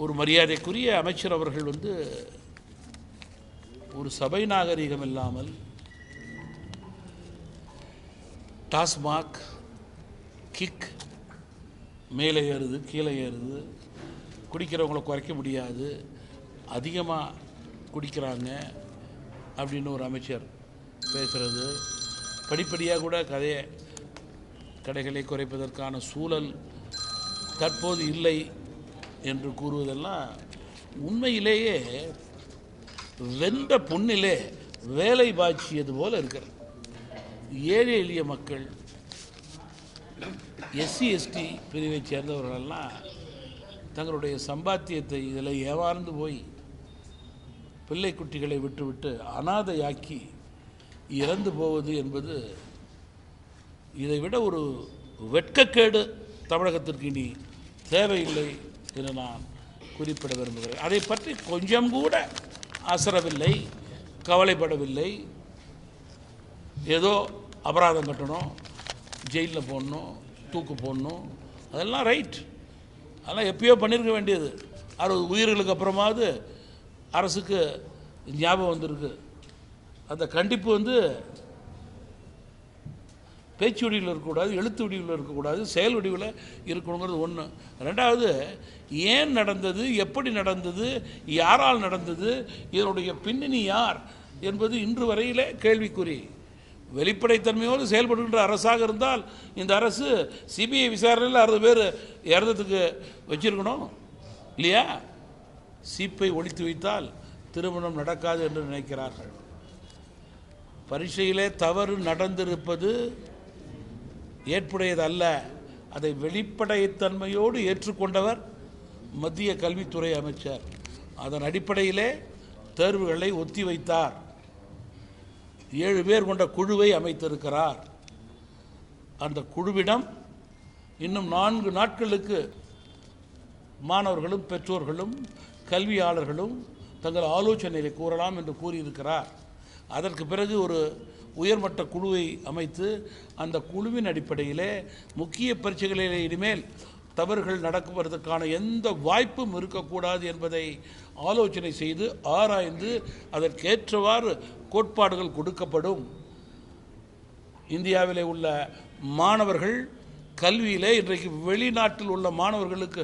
ஒரு மரியாதைக்குரிய அமைச்சர் அவர்கள் ஒரு சபை நாகரிகம் இல்லாமல் டாஸ்மாக் கிக் மேலே ஏறுது கீழே ஏறுது, குடிக்கிறவங்கள குறைக்க முடியாது, அதிகமாக குடிக்கிறாங்க அப்படின்னு ஒரு அமைச்சர் பேசுகிறது, படிப்படியாக கூட கடைகளை குறைப்பதற்கான சூழல் தற்போது இல்லை என்று கூறுவதெல்லாம் உண்மையிலேயே வெந்த புண்ணிலே வேலை பாய்ச்சியது போல இருக்கிறது. ஏழை எளிய மக்கள், எஸ்சி எஸ்டி பிரிவை சேர்ந்தவர்களெல்லாம் தங்களுடைய சம்பாத்தியத்தை இதில் ஏமாந்து போய் பிள்ளை குட்டிகளை விட்டுவிட்டு அனாதையாக்கி இறந்து போவது என்பது இதைவிட ஒரு வெட்கக்கேடு தமிழகத்திற்கு இனி தேவையில்லை என்று நான் குறிப்பிட விரும்புகிறேன். அதை பற்றி கொஞ்சம் கூட அசரவில்லை, கவலைப்படவில்லை. ஏதோ அபராதம் கட்டணும், ஜெயிலில் போடணும், தூக்கு போடணும், அதெல்லாம் ரைட், அதெல்லாம் எப்பயோ பண்ணியிருக்க வேண்டியது. 60 உயிர்களுக்கு அப்புறமாவது அரசுக்கு ஞாபகம் வந்திருக்கு. அந்த கண்டிப்பு பேச்சு வடிவில் இருக்கக்கூடாது, எழுத்து வடிவில் இருக்கக்கூடாது, செயல் வடிவில் இருக்கணுங்கிறது ஒன்று. ரெண்டாவது, ஏன் நடந்தது, எப்படி நடந்தது, யாரால் நடந்தது, இதனுடைய பின்னணி யார் என்பது இன்று வரையிலே கேள்விக்குறி. வெளிப்படைத்தன்மையோடு செயல்படுகின்ற அரசாக இருந்தால் இந்த அரசு சிபிஐ விசாரணையில் 60 பேர் இறந்ததுக்கு வச்சிருக்கணும் இல்லையா? சீப்பை ஒழித்து வைத்தால் திருமணம் நடக்காது என்று நினைக்கிறார்கள். பரீட்சையிலே தவறு நடந்திருப்பது ஏற்புடையது அல்ல. அதை வெளிப்படைத்தன்மையோடு ஏற்றுக்கொண்டவர் மத்திய கல்வித்துறை அமைச்சர். அதன் அடிப்படையிலே தேர்வுகளை ஒத்தி வைத்தார். 7 பேர் கொண்ட குழுவை அமைத்திருக்கிறார். அந்த குழுவிடம் இன்னும் 4 நாட்களுக்கு மாணவர்களும் பெற்றோர்களும் கல்வியாளர்களும் தங்கள் ஆலோசனைகளை கூறலாம் என்று கூறியிருக்கிறார். அதற்கு பிறகு ஒரு உயர்மட்ட குழுவை அமைத்து அந்த குழுவின் அடிப்படையிலே முக்கிய பரீட்சைகளில் இனிமேல் தவறுகள் நடக்குவதற்கான எந்த வாய்ப்பும் இருக்கக்கூடாது என்பதை ஆலோசனை செய்து ஆராய்ந்து அதற்கேற்றவாறு கோட்பாடுகள் கொடுக்கப்படும். இந்தியாவிலே உள்ள மாணவர்கள் கல்வியிலே இன்றைக்கு வெளிநாட்டில் உள்ள மாணவர்களுக்கு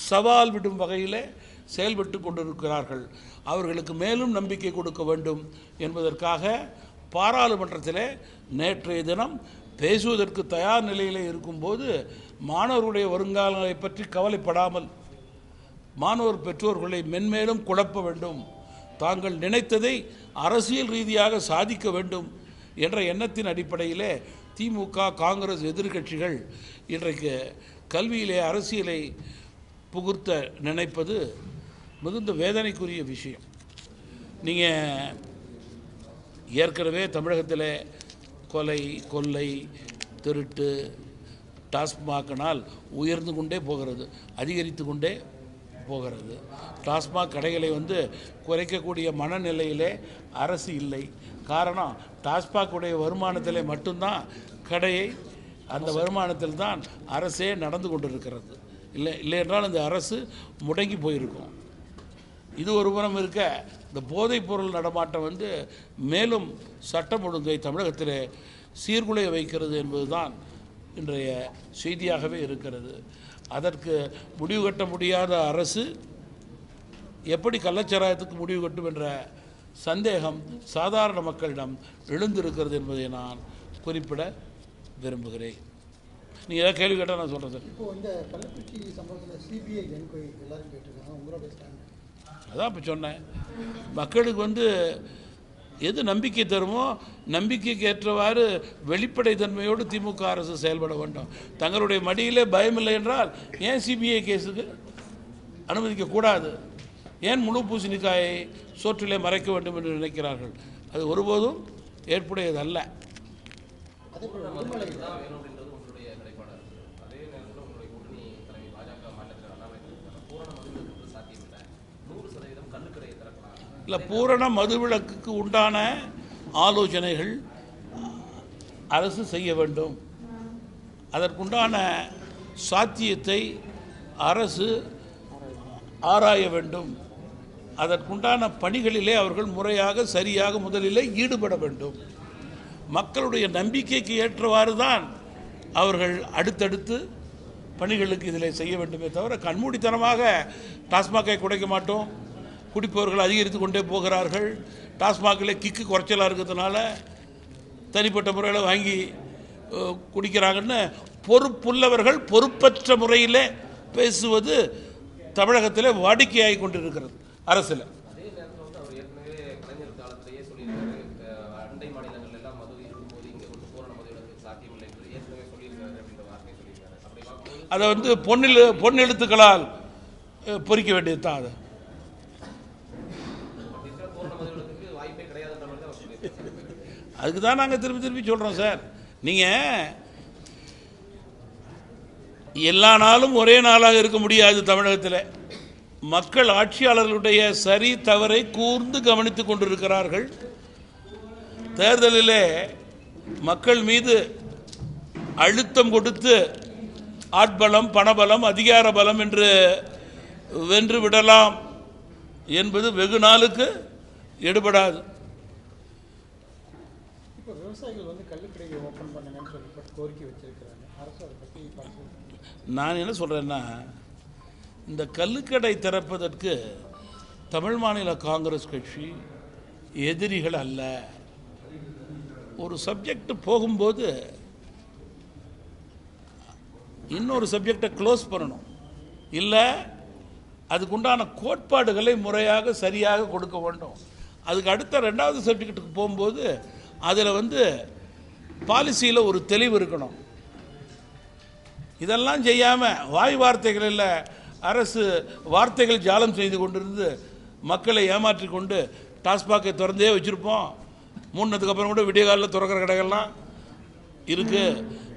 சவால் விடும் வகையிலே செயல்பட்டு கொண்டிருக்கிறார்கள். அவர்களுக்கு மேலும் நம்பிக்கை கொடுக்க வேண்டும் என்பதற்காக பாராளுமன்றத்தில் நேற்றைய தினம் பேசுவதற்கு தயார் நிலையில் இருக்கும்போது மாணவர்களுடைய வருங்காலங்களை பற்றி கவலைப்படாமல் மாணவர் பெற்றோர்களை மென்மேலும் குழப்ப வேண்டும், தாங்கள் நினைத்ததை அரசியல் ரீதியாக சாதிக்க வேண்டும் என்ற எண்ணத்தின் அடிப்படையிலே திமுக, காங்கிரஸ் எதிர்க்கட்சிகள் இன்றைக்கு கல்வியிலே அரசியலை புகுத்த நினைப்பது மிகுந்த வேதனைக்குரிய விஷயம். நீங்கள் ஏற்கனவே தமிழகத்தில் கொலை, கொள்ளை, திருட்டு, டாஸ்மாகினால் உயர்ந்து கொண்டே போகிறது, அதிகரித்து கொண்டே போகிறது. டாஸ்மாக் கடைகளை குறைக்கக்கூடிய மனநிலையிலே அரசு இல்லை. காரணம், டாஸ்மாகுடைய வருமானத்திலே மட்டும்தான் கடையை, அந்த வருமானத்தில் தான் அரசே நடந்து கொண்டிருக்கிறது. இல்லை என்றால் இந்த அரசு முடங்கி போயிருக்கும். இது ஒரு புறம் இருக்க, இந்த போதைப் பொருள் நடமாட்டம் மேலும் சட்டம் ஒழுங்கை தமிழகத்தில் சீர்குலைய வைக்கிறது என்பதுதான் இன்றைய செய்தியாகவே இருக்கிறது. அதற்கு முடிவு கட்ட முடியாத அரசு எப்படி கள்ளச்சாராயத்துக்கு முடிவு கட்டும் என்ற சந்தேகம் சாதாரண மக்களிடம் எழுந்திருக்கிறது என்பதை நான் குறிப்பிட விரும்புகிறேன். நீங்கள் ஏதாவது கேள்வி கேட்டால் நான் சொல்கிறேன் சார். இப்போ இந்த கள்ளக்குறிச்சி சம்பவத்தில் சிபிஐ என்கொயரி எல்லாரும் கேட்டிருக்காங்க, உங்களோட ஸ்டாண்ட்? அதான் இப்போ சொன்னேன், மக்களுக்கு எது நம்பிக்கை தருமோ நம்பிக்கைக்கு ஏற்றவாறு வெளிப்படைத்தன்மையோடு திமுக அரசு செயல்பட வேண்டும். தங்களுடைய மடியிலே பயமில்லை என்றால் ஏன் சிபிஐ கேஸுக்கு அனுமதிக்கக்கூடாது? ஏன் முழு பூசணிக்காயை சோற்றிலே மறைக்க வேண்டும் என்று நினைக்கிறார்கள்? அது ஒருபோதும் ஏற்புடையதல்ல. இல்லை, பூரண மதுவிலக்குக்கு உண்டான ஆலோசனைகள் அரசு செய்ய வேண்டும். அதற்குண்டான சாத்தியத்தை அரசு ஆராய வேண்டும். அதற்குண்டான பணிகளிலே அவர்கள் முறையாக சரியாக முதலிலே ஈடுபட வேண்டும். மக்களுடைய நம்பிக்கைக்கு ஏற்றவாறு தான் அவர்கள் அடுத்தடுத்து பணிகளுக்கு இதில் செய்ய வேண்டுமே தவிர கண்மூடித்தனமாக டாஸ்மாகை குறைக்க மாட்டோம், குடிப்பவர்கள் அதிகரித்து கொண்டே போகிறார்கள், டாஸ்மாகில் கிக்கு குறைச்சலாக இருக்கிறதுனால தனிப்பட்ட முறையில் வாங்கி குடிக்கிறாங்கன்னு பொறுப்புள்ளவர்கள் பொறுப்பற்ற முறையில் பேசுவது தமிழகத்தில் வாடிக்கையாகி கொண்டிருக்கிறது அரசில். அதை பொன் எழுத்துக்களால் பொறிக்க வேண்டியது தான். அதை அதுக்கு தான் நாங்கள் திருப்பி திருப்பி சொல்கிறோம் சார். நீங்கள் எல்லா நாளும் ஒரே நாளாக இருக்க முடியாது. தமிழகத்தில் மக்கள் ஆட்சியாளர்களுடைய சரி தவறை கூர்ந்து கவனித்துக் கொண்டிருக்கிறார்கள். தேர்தலிலே மக்கள் மீது அழுத்தம் கொடுத்து ஆட்பலம், பணபலம், அதிகார பலம் என்று வென்று விடலாம் என்பது வெகு நாளுக்கு எடுபடாது. இப்போ விவசாயிகள் கள்ளுக்கடையை ஓப்பன் பண்ணுங்கன்னு சொல்லி கோரிக்கை வச்சிருக்கிறாங்க. அரசு அதை பற்றி நான் என்ன சொல்கிறேன்னா, இந்த கள்ளுக்கடை திறப்பதற்கு தமிழ் மாநில காங்கிரஸ் கட்சி எதிரிகள் அல்ல. ஒரு சப்ஜெக்ட் போகும்போது இன்னொரு சப்ஜெக்டை க்ளோஸ் பண்ணணும், இல்லை அதுக்குண்டான கோட்பாடுகளை முறையாக சரியாக கொடுக்க வேண்டும். அதுக்கு அடுத்த ரெண்டாவது சப்ஜெக்டுக்கு போகும்போது அதில் பாலிசியில் ஒரு தெளிவு இருக்கணும். இதெல்லாம் செய்யாமல் வாய் வார்த்தைகளில் அரசு வார்த்தைகள் ஜாலம் செய்து கொண்டிருந்து மக்களை ஏமாற்றி கொண்டு டாஸ்மாகை திறந்தே வச்சுருப்போம், மூணுனதுக்கப்புறம் கூட விடிய காலில் திறக்கிற கடைகள்லாம் இருக்குது.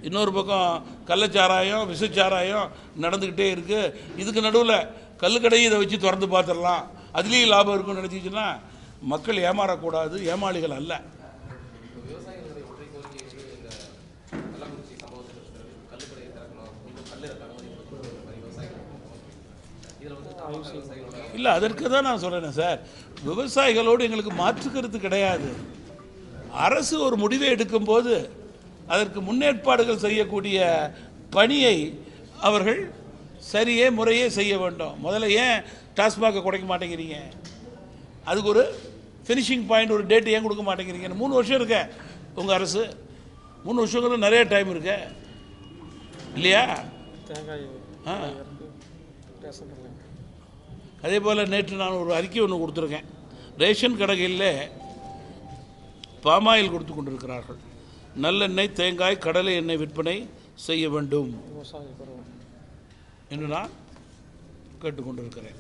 இன்னொரு பக்கம் கள்ளச்சாராயம், விஷச்சாராயம் நடந்துக்கிட்டே இருக்குது. இதுக்கு நடுவில் கல்லுக்கடையை இதை வச்சு திறந்து பார்த்துடலாம், அதுலேயும் லாபம் இருக்குன்னு நினச்சிச்சுன்னா மக்கள் ஏமாறக்கூடாது, ஏமாளிகள் அல்ல. இல்லை, அதற்கு தான் நான் சொல்கிறேன் சார், விவசாயிகளோடு எங்களுக்கு மாற்றுக்கிறது கிடையாது. அரசு ஒரு முடிவை எடுக்கும்போது அதற்கு முன்னேற்பாடுகள் செய்யக்கூடிய பணியை அவர்கள் சரியே முறையே செய்ய வேண்டும். முதல்ல ஏன் டாஸ்மாகை குறைக்க மாட்டேங்கிறீங்க? அதுக்கு ஒரு ஃபினிஷிங் பாயிண்ட், ஒரு டேட் ஏன் கொடுக்க மாட்டேங்கிறீங்க? 3 வருஷம் இருக்க உங்கள் அரசு, 3 வருஷங்களும் நிறைய டைம் இருக்கு இல்லையா? அதே போல் நேற்று நான் ஒரு அறிக்கை ஒன்று கொடுத்துருக்கேன். ரேஷன் கடைகளில் பாமாயில் கொடுத்து கொண்டிருக்கிறார்கள். நல்லெண்ணெய், தேங்காய், கடலை எண்ணெய் விற்பனை செய்ய வேண்டும் என்று நான் கேட்டுக்கொண்டிருக்கிறேன்.